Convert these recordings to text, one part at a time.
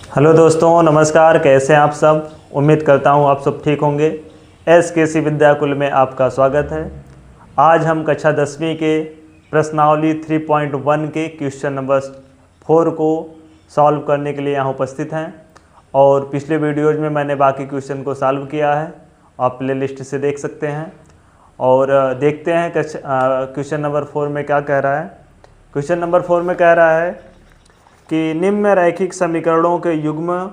Hello दोस्तों, नमस्कार। कैसे हैं आप सब? उम्मीद करता हूं आप सब ठीक होंगे। SKC विद्याकुल में आपका स्वागत है। आज हम कक्षा 10वीं के प्रश्नावली 3.1 के क्वेश्चन नंबर 4 को सॉल्व करने के लिए यहाँ उपस्थित हैं। और पिछले वीडियोज़ में मैंने बाकी क्वेश्चन को सॉल्व किया है, आप प्ले लिस्ट से देख सकते हैं। और देखते हैं क्वेश्चन नंबर 4 में क्या कह रहा है। क्वेश्चन नंबर 4 में कह रहा है कि निम्न रैखिक समीकरणों के युग्म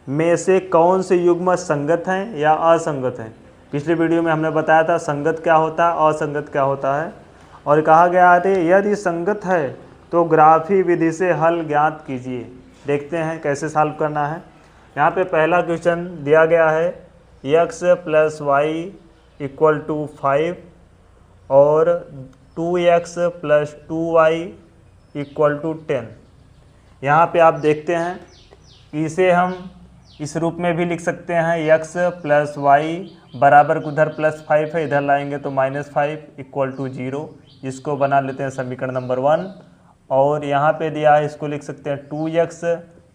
में से कौन से युग्म संगत हैं या असंगत हैं। पिछले वीडियो में हमने बताया था संगत क्या होता है, असंगत क्या होता है। और कहा गया है यदि संगत है तो ग्राफी विधि से हल ज्ञात कीजिए। देखते हैं कैसे सॉल्व करना है। यहाँ पे पहला क्वेश्चन दिया गया है x + y = 5 और 2x + 2y = 10। यहाँ पे आप देखते हैं कि इसे हम इस रूप में भी लिख सकते हैं। x + y बराबर उधर +5 है, इधर लाएंगे तो -5 = 0। इसको बना लेते हैं समीकरण नंबर 1। और यहाँ पे दिया है, इसको लिख सकते हैं 2x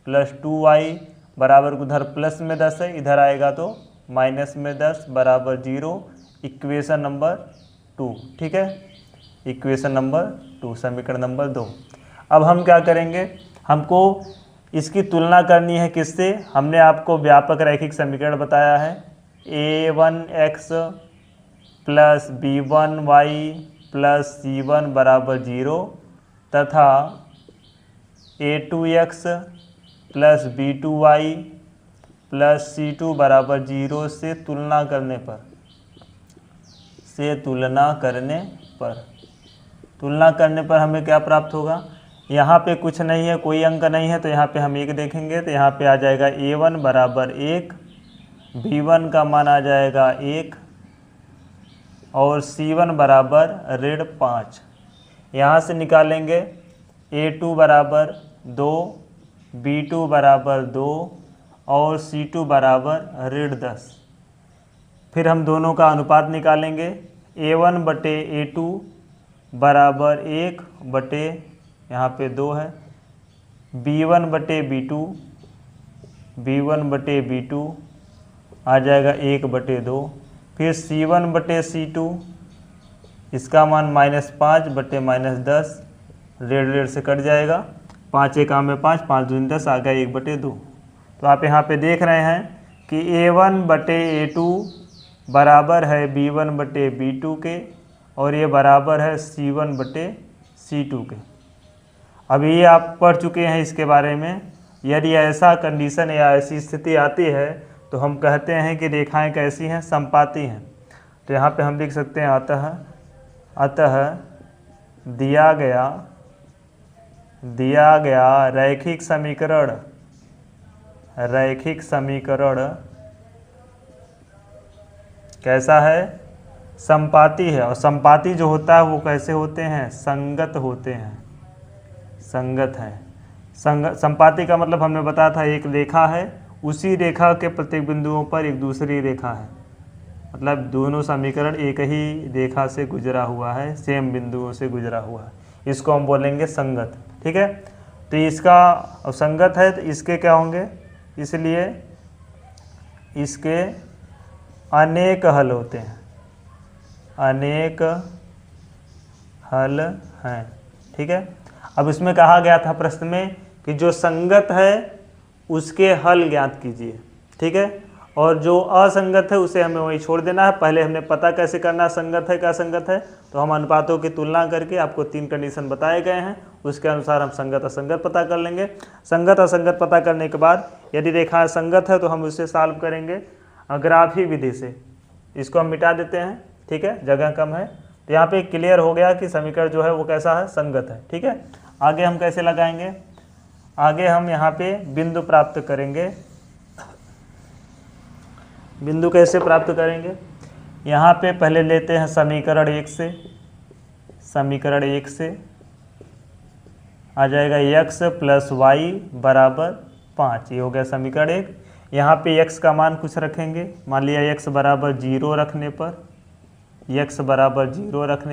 + 2y बराबर उधर प्लस में 10 है, इधर आएगा तो माइनस में 10 बराबर 0। इक्वेशन नंबर 2, ठीक है। इक्वेशन नंबर 2, समीकरण नंबर 2। अब हम क्या करेंगे, हमको इसकी तुलना करनी है किससे। हमने आपको व्यापक रैखिक समीकरण बताया है a1x + b1y + c1 = 0 तथा a2x + b2y + c2 = 0 से तुलना करने पर हमें क्या प्राप्त होगा। यहाँ पे कुछ नहीं है, कोई अंक नहीं है, तो यहाँ पे हम 1 देखेंगे तो यहाँ पे आ जाएगा a1 = 1, b1 का मान आ जाएगा 1 और c1 = -5। यहाँ से निकालेंगे a2 = 2, b2 = 2 और c2 = -10। फिर हम दोनों का अनुपात निकालेंगे। a1/a2 बराबर 1/, यहाँ पे 2 है, b1/b2 आ जाएगा 1/2। फिर c1/c2 इसका मान -5/, -10 रेड से कट जाएगा। 5 1 में 5, 5 दूनी 10 आ गया 1/2। तो आप यहाँ पे देख रहे हैं कि a1/a2 बराबर है b1/b2 के और ये बराबर है c1/c2 के। अभी ये आप पढ़ चुके हैं इसके बारे में। यदि ऐसा कंडीशन या ऐसी स्थिति आती है तो हम कहते हैं कि रेखाएं कैसी हैं, समपाती हैं। तो यहाँ पे हम लिख सकते हैं अतः दिया गया रैखिक समीकरण कैसा है, समपाती है। और समपाती जो होता है वो कैसे होते हैं, संगत होते हैं, संगत है। समपाती का मतलब हमने बताया था एक रेखा है, उसी रेखा के प्रत्येक बिंदुओं पर एक दूसरी रेखा है, मतलब दोनों समीकरण एक ही रेखा से गुजरा हुआ है, सेम बिंदुओं से गुजरा हुआ है, इसको हम बोलेंगे संगत, ठीक है। तो इसका संगत है तो इसके क्या होंगे, इसलिए इसके अनेक हल होते हैं, अनेक हल हैं, ठीक है। अब इसमें कहा गया था प्रश्न में कि जो संगत है उसके हल ज्ञात कीजिए, ठीक है। और जो असंगत है उसे हमें वहीं छोड़ देना है। पहले हमने पता कैसे करना है संगत है क्या असंगत है, तो हम अनुपातों की तुलना करके आपको 3 कंडीशन बताए गए हैं, उसके अनुसार हम संगत असंगत पता कर लेंगे। संगत असंगत पता करने के बाद यदि रेखा संगत है तो हम उसे सॉल्व करेंगे ग्राफी विधि से। इसको हम मिटा देते हैं, ठीक है, जगह कम है। तो यहाँ पे क्लियर हो गया कि समीकरण जो है वो कैसा है, संगत है, ठीक है। आगे हम कैसे लगाएंगे, आगे हम यहाँ पे बिंदु प्राप्त करेंगे। बिंदु कैसे प्राप्त करेंगे, यहाँ पे पहले लेते हैं समीकरण 1 से। समीकरण 1 से आ जाएगा x + y = 5, ये हो गया समीकरण 1। यहाँ पे x का मान कुछ रखेंगे, मान लिया x = 0 रखने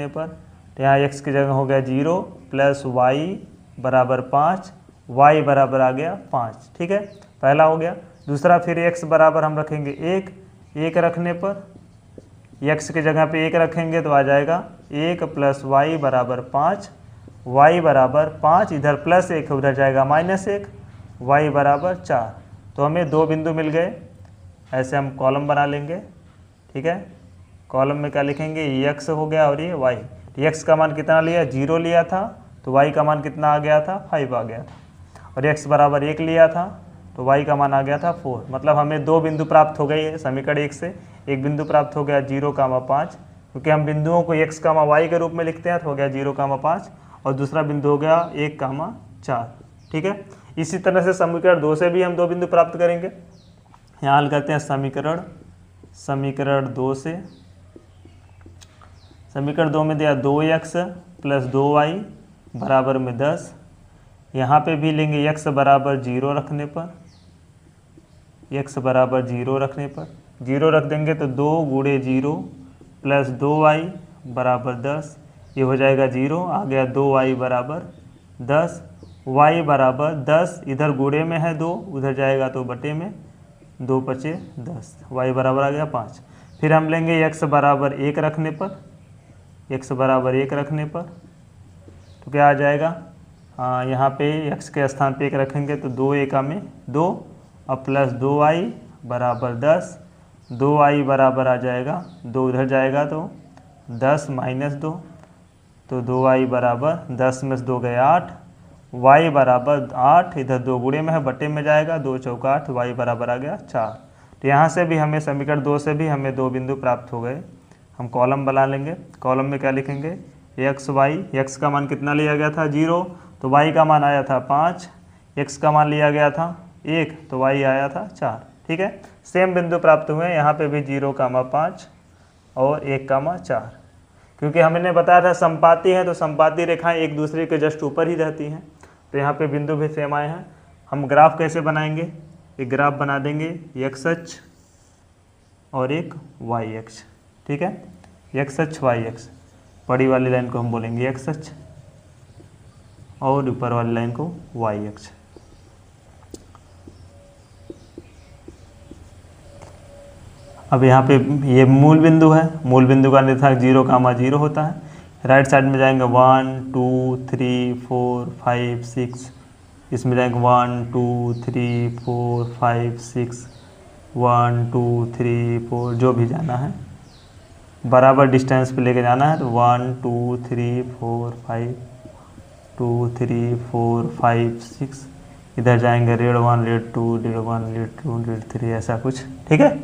पर, तो यहाँ x की जगह हो गया 0 + y = 5 y बराबर आ गया 5। ठीक है, पहला हो गया। दूसरा फिर x बराबर हम रखेंगे 1 रखने पर x की जगह पे 1 रखेंगे तो आ जाएगा 1 + y बराबर 5, y बराबर 5, इधर +1 उधर जाएगा -1, y बराबर 4। तो हमें 2 बिंदु मिल गए। ऐसे हम कॉलम बना लेंगे। ठीक है, कॉलम में क्या लिखेंगे, ये x हो गया और ये y। x का मान कितना लिया, 0 लिया था, तो y का मान कितना आ गया था, 5 आ गया था। और x बराबर 1 लिया था तो y का मान आ गया था 4। मतलब हमें 2 बिंदु प्राप्त हो गए है समीकरण 1 से। एक बिंदु प्राप्त हो गया 0,5, क्योंकि हम बिंदुओं को x, y के रूप में लिखते हैं, तो हो गया 0,5। और दूसरा बिंदु हो गया 1,4। ठीक है, इसी तरह से समीकरण 2 से भी हम 2 बिंदु प्राप्त करेंगे। यहाँ हल करते हैं समीकरण 2 से। समीकरण 2 में दिया 2x + 2y बराबर में 10। यहाँ पे भी लेंगे x बराबर 0 रखने पर, 0 रख देंगे तो 2 × 0 + 2y बराबर 10। ये हो जाएगा 0, आ गया 2y बराबर 10। y बराबर 10, इधर गुणे में है 2, उधर जाएगा तो बटे में, 2 × 5 = 10, y बराबर आ गया 5। फिर हम लेंगे x बराबर 1 रखने पर, तो क्या आ जाएगा, हाँ यहाँ पे x के स्थान पे 1 रखेंगे तो 2 × 1 में 2 और प्लस 2y बराबर 10। 2y बराबर आ जाएगा, 2 उधर जाएगा तो 10 - 2, तो 2y बराबर 10 में से 2 गए 8, y बराबर 8, इधर 2 गुणे में है बटे में जाएगा, 2 × 4 = 8, y बराबर आ गया 4। तो यहाँ से भी हमें समीकरण 2 से भी हमें 2 बिंदु प्राप्त हो गए। हम कॉलम बना लेंगे। कॉलम में क्या लिखेंगे, x y, x का मान कितना लिया गया था 0, तो y का मान आया था 5, x का मान लिया गया था 1, तो y आया था 4। ठीक है, सेम बिंदु प्राप्त हुए। यहाँ पे भी 0,5 और 1,4। क्योंकि हमने बताया था संपाती है, तो संपाती रेखाएं एक दूसरे के जस्ट ऊपर ही रहती हैं, तो यहाँ पे बिंदु भी सेम आए हैं। हम ग्राफ कैसे बनाएंगे, एक ग्राफ बना देंगे, x अक्ष और एक y अक्ष। ठीक है, x अक्ष y अक्ष, बड़ी वाली लाइन को हम बोलेंगे x अक्ष और ऊपर वाली लाइन को y अक्ष। अब यहाँ पे ये मूल बिंदु है, मूल बिंदु का निर्धारक 0,0 होता है। राइट साइड में जाएंगे 1 2 3 4 5 6, इसमें जाएंगे 1 2 3 4 5 6, 1 2 3 4, जो भी जाना है बराबर डिस्टेंस पे लेके जाना है। तो 1 2 3 4 5 2 3 4 5 6, इधर जाएंगे red 1 red 2 red 1 red 2 red 3, ऐसा कुछ। ठीक है,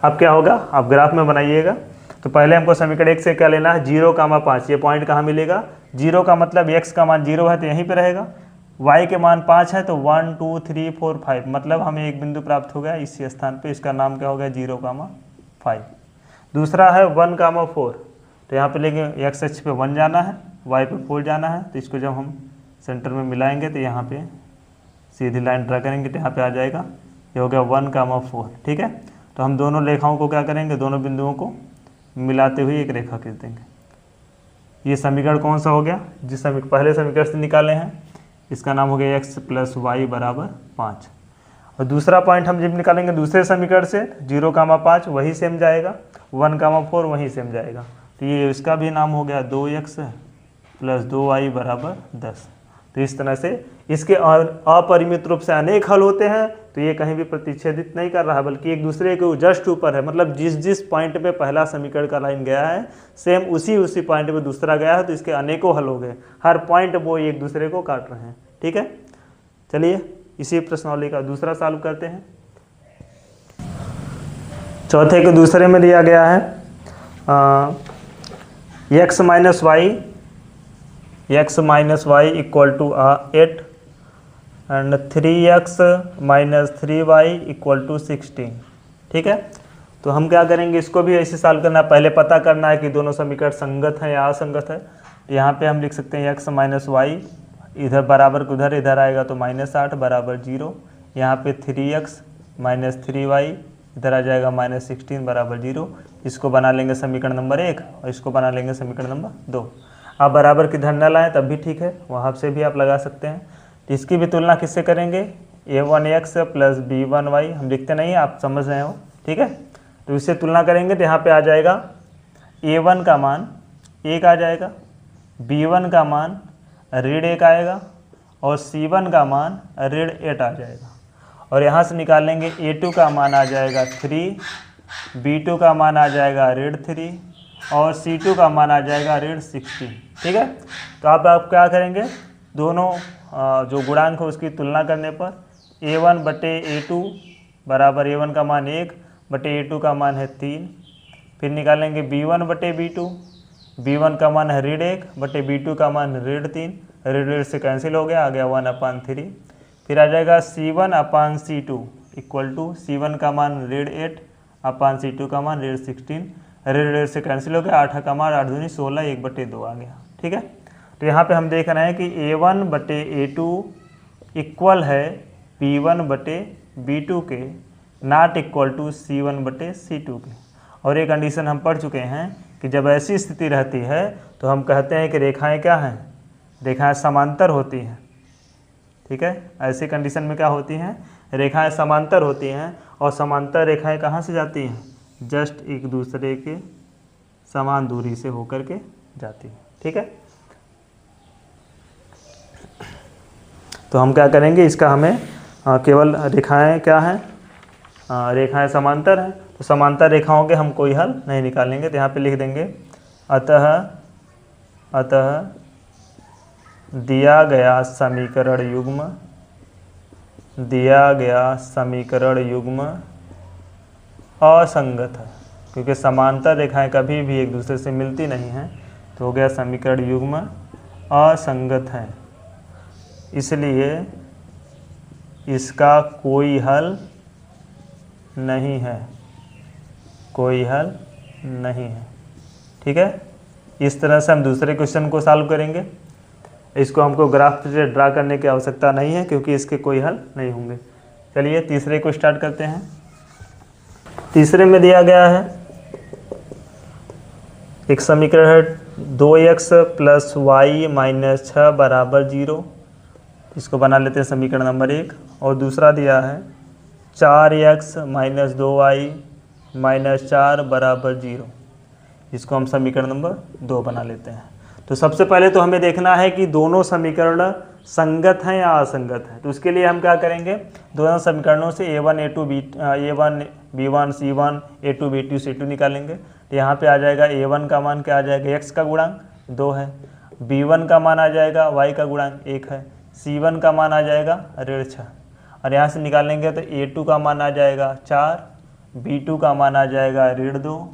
अब क्या होगा, आप ग्राफ में बनाइएगा। तो पहले हमको समीकरण 1 से क्या लेना है, 0,5। ये पॉइंट कहाँ मिलेगा, 0 का मतलब x का मान 0 है तो यहीं पे रहेगा, y के मान 5 है तो 1 2 3 4 5, मतलब हमें एक बिंदु प्राप्त हो गया इसी स्थान पे। इसका नाम क्या हो गया, 0,5। दूसरा है 1,4, तो यहाँ पे लेंगे x अक्ष पे 1 जाना है, y पे 4 जाना है, तो इसको जब हम सेंटर में मिलाएंगे तो यहाँ पे सीधी लाइन ड्रा करेंगे तो यहाँ पे आ जाएगा, ये हो गया 1,4। ठीक है, तो हम दोनों रेखाओं को क्या करेंगे, दोनों बिंदुओं को मिलाते हुए एक रेखा खींच देंगे। ये समीकरण कौन सा हो गया, जिस पहले समीकरण से निकाले हैं, इसका नाम हो गया x + y बराबर 5। और दूसरा पॉइंट हम जब निकालेंगे दूसरे समीकरण से 0,5, वही सेम जाएगा, 1,4 वही सेम जाएगा, तो ये इसका भी नाम हो गया 2x + 2y बराबर 10। तो इस तरह से इसके अपरिमित रूप से अनेक हल होते हैं, तो ये कहीं भी प्रतिच्छेदित नहीं कर रहा है, बल्कि एक दूसरे के जस्ट ऊपर है। मतलब जिस पॉइंट पे पहला समीकरण का लाइन गया है, सेम उसी पॉइंट पे दूसरा गया है, तो इसके अनेकों हल हो गए। हर पॉइंट वो एक दूसरे को काट रहे हैं। ठीक है, चलिए इसी प्रश्नावली का दूसरा सॉल्व करते हैं। चौथे के दूसरे में दिया गया है x - y = 8 and 3x - 3y = 16। ठीक है, तो हम क्या करेंगे, इसको भी ऐसे सॉल्व करना है। पहले पता करना है कि दोनों समीकरण संगत हैं या असंगत है। यहाँ पे हम लिख सकते हैं x - y, इधर बराबर को इधर आएगा तो -8 बराबर 0। यहाँ पे 3x - 3y इधर आ जाएगा -16 बराबर 0। इसको बना लेंगे समीकरण नंबर 1 और इसको बना लेंगे समीकरण नंबर 2। आप बराबर की धन न लाएँ तब भी ठीक है, वहाँ से भी आप लगा सकते हैं। तो इसकी भी तुलना किससे करेंगे, a1x प्लस b1y, हम लिखते नहीं हैं, आप समझ रहे हो, ठीक है। तो इससे तुलना करेंगे तो यहाँ पे आ जाएगा a1 का मान 1 आ जाएगा, b1 का मान -1 आएगा और c1 का मान -8 आ जाएगा। और यहाँ से निकालेंगे a2 का मान आ जाएगा 3, b2 का मान आ जाएगा -3 और c2 का मान आ जाएगा -16, ठीक है। तो आप क्या करेंगे, दोनों जो गुणांक है उसकी तुलना करने पर a1 बटे a2 बराबर a1 का मान 1 बटे a2 का मान है 3, फिर निकालेंगे b1 बटे b2, b1 का मान है -1 बटे b2 का मान -3, ऋण से कैंसिल हो गया, आ गया 1/3। फिर आ जाएगा c1/c2 इक्वल टू c1 का मान -8/c2 का मान -16, ऋण से कैंसिल हो गया, 8 का मान 8 दूनी 16, 1/2 आ गया, ठीक है। तो यहाँ पे हम देख रहे हैं कि a1 बटे a2 इक्वल है b1 बटे b2 के, नॉट इक्वल टू c1 बटे c2 के। और ये कंडीशन हम पढ़ चुके हैं कि जब ऐसी स्थिति रहती है तो हम कहते हैं कि रेखाएं क्या हैं, रेखाएं समांतर होती हैं, ठीक है। ऐसी कंडीशन में क्या होती हैं, रेखाएं समांतर होती हैं, और समांतर रेखाएं कहाँ से जाती हैं, जस्ट एक दूसरे के समान दूरी से होकर के जाती हैं, ठीक है। तो हम क्या करेंगे, इसका हमें केवल रेखाएं क्या हैं, रेखाएं समांतर हैं, तो समांतर रेखाओं के हम कोई हल नहीं निकालेंगे। तो यहाँ पे लिख देंगे अतः दिया गया समीकरण युग्म असंगत है, क्योंकि समांतर रेखाएं कभी भी एक दूसरे से मिलती नहीं हैं, तो हो गया समीकरण युग्म असंगत है, इसलिए इसका कोई हल नहीं है, कोई हल नहीं है, ठीक है। इस तरह से हम दूसरे क्वेश्चन को सॉल्व करेंगे। इसको हमको ग्राफ से ड्रा करने की आवश्यकता नहीं है, क्योंकि इसके कोई हल नहीं होंगे। चलिए तीसरे को स्टार्ट करते हैं। तीसरे में दिया गया है एक समीकरण है 2x प्लस वाई माइनस 6 बराबर 0, इसको बना लेते हैं समीकरण नंबर 1। और दूसरा दिया है 4x माइनस 2y माइनस 4 बराबर 0, इसको हम समीकरण नंबर 2 बना लेते हैं। तो सबसे पहले तो हमें देखना है कि दोनों समीकरण संगत हैं या असंगत हैं। तो उसके लिए हम क्या करेंगे, दोनों समीकरणों से a1 b1 c1 a2 b2 c2 निकालेंगे। तो यहाँ पे आ जाएगा a1 का मान क्या आ जाएगा, x का गुणांक 2 है, b1 का मान आ जाएगा y का गुणांक 1 है, c1 का मान आ जाएगा -6। और यहाँ से निकालेंगे तो a2 का मान आ जाएगा 4, b2 का मान आ जाएगा -2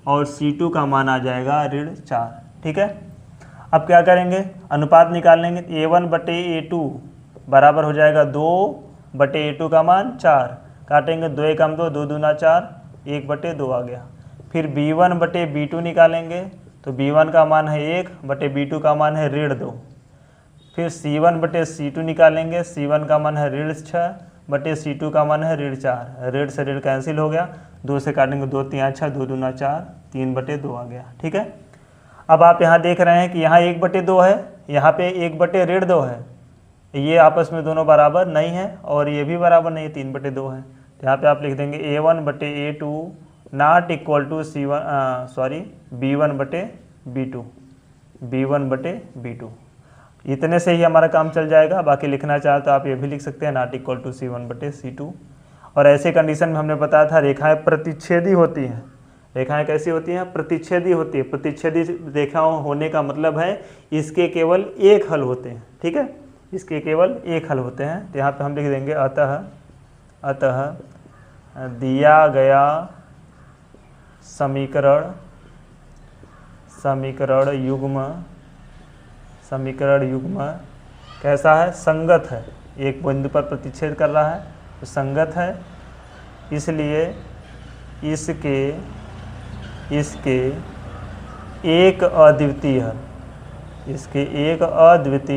और c2 का मान आ जाएगा -4, ठीक है। अब क्या करेंगे, अनुपात निकालेंगे। a1 बटे a2 बराबर हो जाएगा 2 बटे a2 का मान 4, काटेंगे 2 एकम 2, 2 दूना 4, 1/2 आ गया। फिर b1 बटे b2 निकालेंगे, तो b1 का मान है 1 बटे b2 का मान है -2। फिर c1 बटे c2 निकालेंगे, c1 का मान है -6 बटे c2 का मान है -4, ऋण से ऋण कैंसिल हो गया, 2 से काटेंगे 2 3 6, 2 दूना 4, 3/2 आ गया, ठीक है। अब आप यहाँ देख रहे हैं कि यहाँ 1/2 है, यहाँ पे 1/2 है, ये आपस में दोनों बराबर नहीं है और ये भी बराबर नहीं है, 3/2 है। तो यहाँ पे आप लिख देंगे a1 बटे a2 not equal to b1 बटे b2, इतने से ही हमारा काम चल जाएगा। बाकी लिखना चाहे तो आप ये भी लिख सकते हैं नॉट इक्वल टू c1 बटे c2। और ऐसे कंडीशन में हमने बताया था रेखाएं प्रतिच्छेदी होती हैं। रेखाएं कैसी होती हैं, प्रतिच्छेदी होती है। प्रतिच्छेदी रेखाओं होने का मतलब है इसके केवल एक हल होते हैं, ठीक है, इसके केवल एक हल होते हैं। तो यहाँ पे हम लिख देंगे अतः दिया गया समीकरण युग्म कैसा है, संगत है, एक बिंदु पर प्रतिच्छेद कर रहा है तो संगत है, इसलिए इसके एक अद्वितीय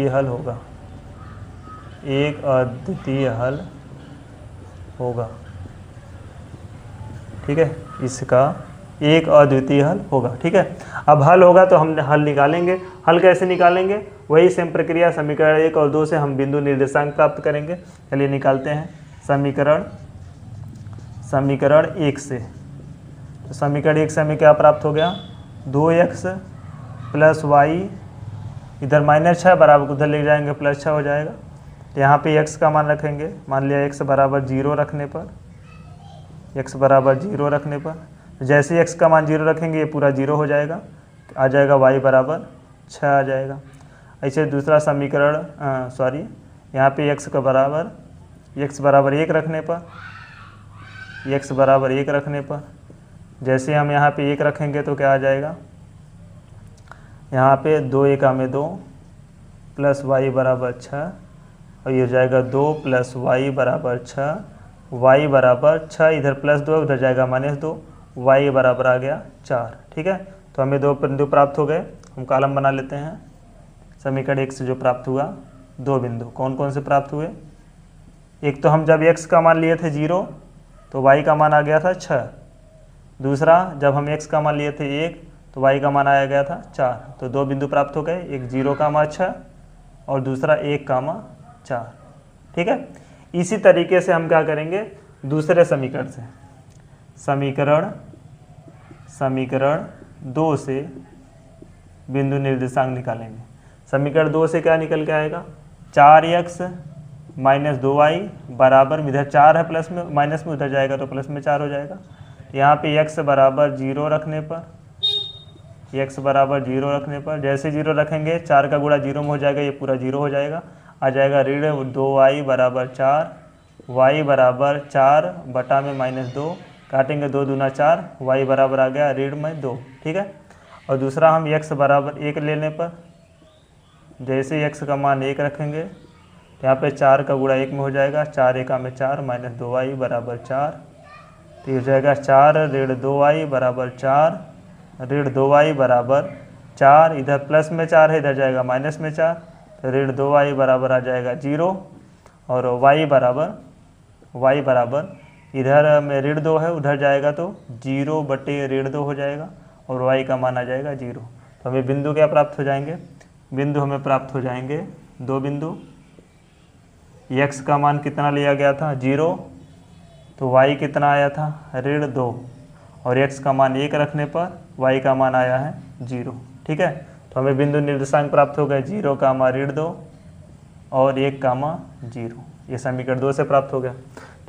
हल होगा, एक अद्वितीय हल होगा, ठीक है, इसका एक अद्वितीय हल होगा, ठीक है। अब हल होगा तो हम हल निकालेंगे। हल कैसे निकालेंगे, वही सेम प्रक्रिया समीकरण 1 और 2 से हम बिंदु निर्देशांक प्राप्त करेंगे। चलिए निकालते हैं समीकरण 1 से। तो समीकरण 1 से हमें क्या प्राप्त हो गया, 2x प्लस वाई, इधर -6 बराबर उधर ले जाएंगे +6 हो जाएगा। तो यहाँ पे x का मान रखेंगे, मान लिया x बराबर 0 रखने पर, x बराबर 0 रखने पर जैसे x का मान 0 रखेंगे ये पूरा 0 हो जाएगा, आ जाएगा y बराबर 6 आ जाएगा। ऐसे दूसरा समीकरण यहाँ पे x बराबर 1 रखने पर, x बराबर 1 रखने पर जैसे हम यहाँ पे 1 रखेंगे तो क्या आ जाएगा, यहाँ पे 2 × 2 प्लस y बराबर 6 और ये हो जाएगा 2 प्लस y बराबर 6, y बराबर 6, इधर +2 उधर जाएगा -2, y बराबर आ गया 4। ठीक है, तो हमें 2 बिंदु प्राप्त हो गए। हम कॉलम बना लेते हैं। समीकरण 1 से जो प्राप्त हुआ 2 बिंदु कौन कौन से प्राप्त हुए, एक तो हम जब x का मान लिए थे 0 तो y का मान आ गया था 6, दूसरा जब हम x का मान लिए थे 1 तो y का मान आया गया था 4। तो 2 बिंदु प्राप्त हो गए, एक 0, 6 और दूसरा 1, 4। ठीक है, इसी तरीके से हम क्या करेंगे दूसरे समीकरण से, समीकरण 2 से बिंदु निर्देशांक निकालेंगे। समीकरण 2 से क्या निकल के आएगा, 4x - 2y बराबर, इधर 4 है प्लस में, माइनस में उधर जाएगा तो प्लस में 4 हो जाएगा। यहाँ पे x बराबर 0 रखने पर, x बराबर 0 रखने पर जैसे 0 रखेंगे 4 का गुणा 0 में हो जाएगा, ये पूरा 0 हो जाएगा, आ जाएगा ऋण 2y बराबर 4, y बराबर 4 बटा में -2, काटेंगे 2 दूना 4, y बराबर आ गया ऋण में 2। ठीक है, और दूसरा हम x बराबर 1 लेने पर जैसे x का मान 1 रखेंगे तो यहाँ पे 4 का गुणा 1 में हो जाएगा, 4 × 4 -2y बराबर 4, तो ये हो जाएगा 4 ऋण 2y बराबर 4, ऋण 2y बराबर 4, इधर प्लस में 4 है, इधर जाएगा माइनस में 4, तो ऋण 2y बराबर आ जाएगा 0 और y बराबर इधर में ऋण 2 है, उधर जाएगा तो 0 बटे ऋण 2 हो जाएगा और y का मान आ जाएगा 0। तो हमें बिंदु क्या प्राप्त हो जाएंगे, बिंदु हमें प्राप्त हो जाएंगे 2 बिंदु। x का मान कितना लिया गया था 0, तो y कितना आया था ऋण 2 और x का मान 1 रखने पर y का मान आया है 0। ठीक है, तो हमें बिंदु निर्देशांक प्राप्त हो गए 0, ऋण 2 और 1, 0। ये समीकरण 2 से प्राप्त हो गया।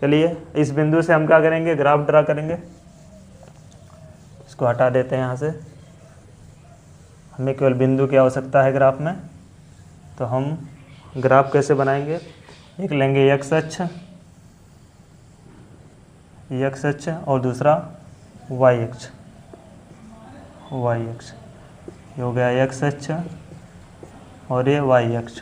चलिए इस बिंदु से हम क्या करेंगे, ग्राफ ड्रा करेंगे। इसको हटा देते हैं यहाँ से, हमें केवल बिंदु की आवश्यकता है ग्राफ में। तो हम ग्राफ कैसे बनाएंगे, एक लेंगे x अक्ष और दूसरा y अक्ष, ये हो गया x अक्ष और ये y अक्ष।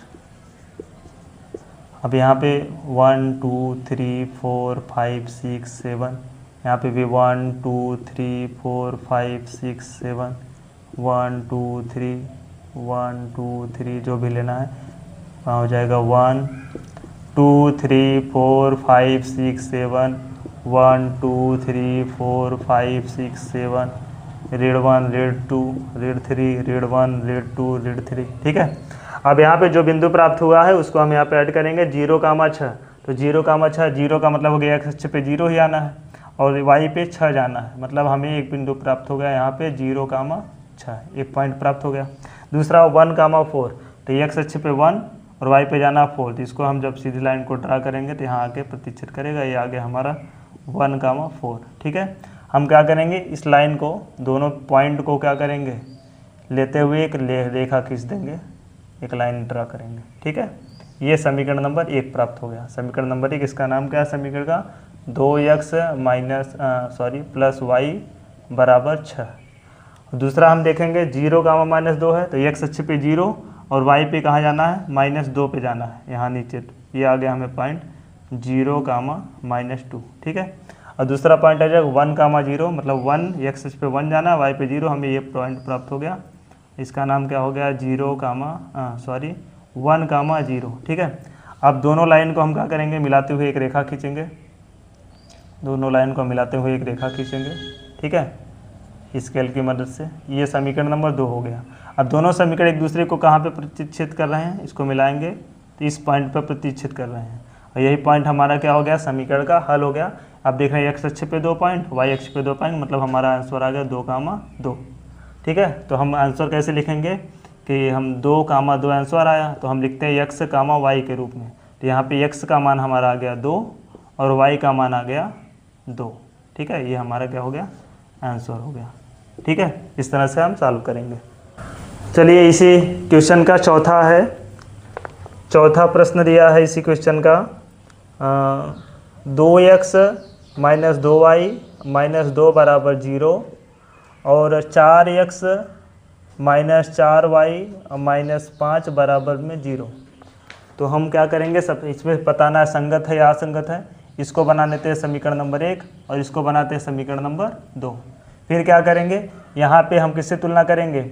अब यहाँ पे 1 2 3 4 5 6 7, यहाँ पे भी 1 2 3 4 5 6 7, 1 2 3 1 2 3 जो भी लेना है वहाँ हो जाएगा 1 2 3 4 5 6 7, 1 2 3 4 5 6 7, ऋण 1 ऋण 2 ऋण 3 ऋण 1 ऋण 2 ऋण 3। ठीक है, अब यहाँ पे जो बिंदु प्राप्त हुआ है उसको हम यहाँ पे ऐड करेंगे 0, 6। तो 0, 6, 0 का मतलब हो गया x अक्ष पे 0 ही आना है और y पे 6 जाना है, मतलब हमें एक बिंदु प्राप्त हो गया यहाँ पे 0, 6, एक पॉइंट प्राप्त हो गया। दूसरा 1, 4, तो x अक्ष पे 1 और y पे जाना 4, तो इसको हम जब सीधी लाइन को ड्रा करेंगे तो यहाँ आके प्रतिच्छेद करेगा, ये आगे हमारा 1, 4। ठीक है, हम क्या करेंगे इस लाइन को, दोनों पॉइंट को क्या करेंगे लेते हुए एक रेखा खींच देंगे, एक लाइन ड्रा करेंगे। ठीक है, ये समीकरण नंबर 1 प्राप्त हो गया। समीकरण नंबर 1, इसका नाम क्या है समीकरण का, 2x प्लस y बराबर 6। दूसरा हम देखेंगे 0, -2 है, तो x अक्ष पे 0 और y पे कहाँ जाना है -2 पे जाना है, यहाँ नीचे। ये आ गया हमें पॉइंट 0, -2। ठीक है, और दूसरा पॉइंट आ जाएगा 1, 0, मतलब 1, x अक्ष पे 1 जाना है, y पे 0, हमें ये पॉइंट प्राप्त हो गया। इसका नाम क्या हो गया 1, 0। ठीक है, अब दोनों लाइन को हम क्या करेंगे मिलाते हुए एक रेखा खींचेंगे, दोनों लाइन को मिलाते हुए एक रेखा खींचेंगे। ठीक है, स्केल की मदद से। ये समीकरण नंबर 2 हो गया। अब दोनों समीकरण एक दूसरे को कहाँ पे प्रतिच्छेद कर रहे हैं, इसको मिलाएंगे तो इस पॉइंट पर प्रतिच्छेद कर रहे हैं और यही पॉइंट हमारा क्या हो गया, समीकरण का हल हो गया। अब देख रहे हैं एक्स अक्ष पे 2 पॉइंट, वाई अक्ष पे 2 पॉइंट, मतलब हमारा आंसर आ गया 2,2। ठीक है, तो हम आंसर कैसे लिखेंगे कि हम 2,2 आंसर आया तो हम लिखते हैं एक्स कामा वाई के रूप में। तो यहाँ पे एक्स का मान हमारा आ गया 2 और वाई का मान आ गया 2। ठीक है, ये हमारा क्या हो गया, आंसर हो गया। ठीक है, इस तरह से हम सॉल्व करेंगे। चलिए इसी क्वेश्चन का चौथा प्रश्न दिया है इसी क्वेश्चन का। 2x माइनस 2y माइनस 2 बराबर 0 और 4x माइनस 4y माइनस 5 बराबर में 0। तो हम क्या करेंगे, सब इसमें बताना है संगत है या असंगत है। इसको बना लेते हैं समीकरण नंबर 1 और इसको बनाते हैं समीकरण नंबर 2। फिर क्या करेंगे, यहाँ पे हम किससे तुलना करेंगे,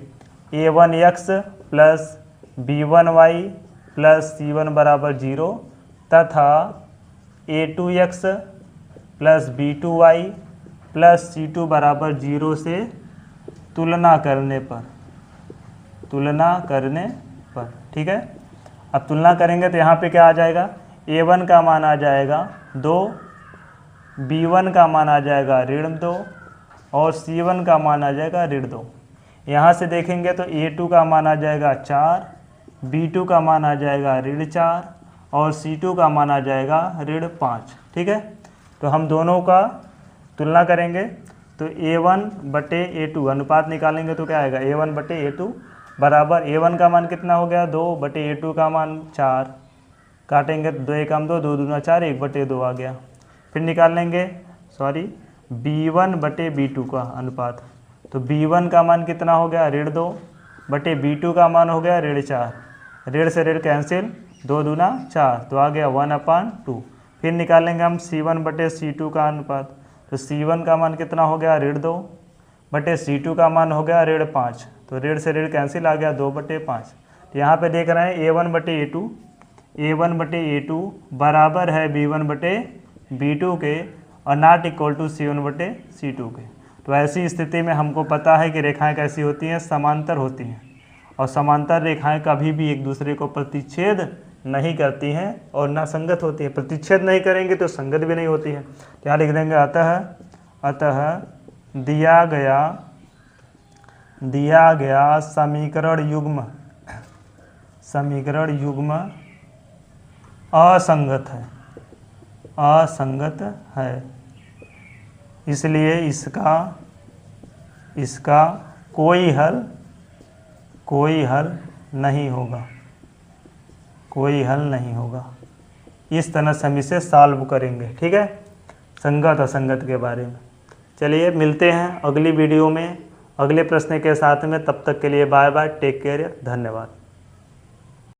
a1x plus b1y plus c1 बराबर 0 तथा a2x plus b2y plus c2 बराबर 0 से तुलना करने पर। ठीक है, अब तुलना करेंगे तो यहाँ पे क्या आ जाएगा, a1 का मान आ जाएगा 2, b1 का मान आ जाएगा -2 और c1 का मान आ जाएगा -2। यहाँ से देखेंगे तो a2 का मान आ जाएगा 4, b2 का मान आ जाएगा -4 और c2 का मान आ जाएगा -5। ठीक है, तो हम दोनों का तुलना करेंगे तो a1 बटे a2 अनुपात निकालेंगे तो क्या आएगा, a1 बटे a2 बराबर a1 का मान कितना हो गया 2 बटे a2 का मान 4, काटेंगे तो 2 एकम 2, 2 दूना 4, 1 बटे 2 आ गया। फिर निकाल लेंगे b1 बटे b2 का अनुपात, तो b1 का मान कितना हो गया -2 बटे b2 का मान हो गया -4, ऋण से ऋण कैंसिल, 2 दूना 4 तो आ गया 1/2। फिर निकालेंगे हम c1 बटे c2 का अनुपात, तो c1 का मान कितना हो गया -2 बटे c2 का मान हो गया -5, तो ऋण से ऋण कैंसिल आ गया 2/5। तो यहाँ पे देख रहे हैं a1 बटे a2 बराबर है b1 बटे b2 के और नॉट इक्वल टू c1 बटे c2 के। तो ऐसी स्थिति में हमको पता है कि रेखाएं कैसी होती हैं, समांतर होती हैं और समांतर रेखाएं कभी भी एक दूसरे को प्रतिच्छेद नहीं करती हैं और ना संगत होती हैं। प्रतिच्छेद नहीं करेंगे तो संगत भी नहीं होती है। तो यहाँ लिख देंगे अतः दिया गया समीकरण युग्म असंगत है, इसलिए इसका कोई हल नहीं होगा। इस तरह से हम इसे सॉल्व करेंगे। ठीक है, संगत असंगत के बारे में। चलिए मिलते हैं अगली वीडियो में अगले प्रश्न के साथ में, तब तक के लिए बाय बाय, टेक केयर, धन्यवाद।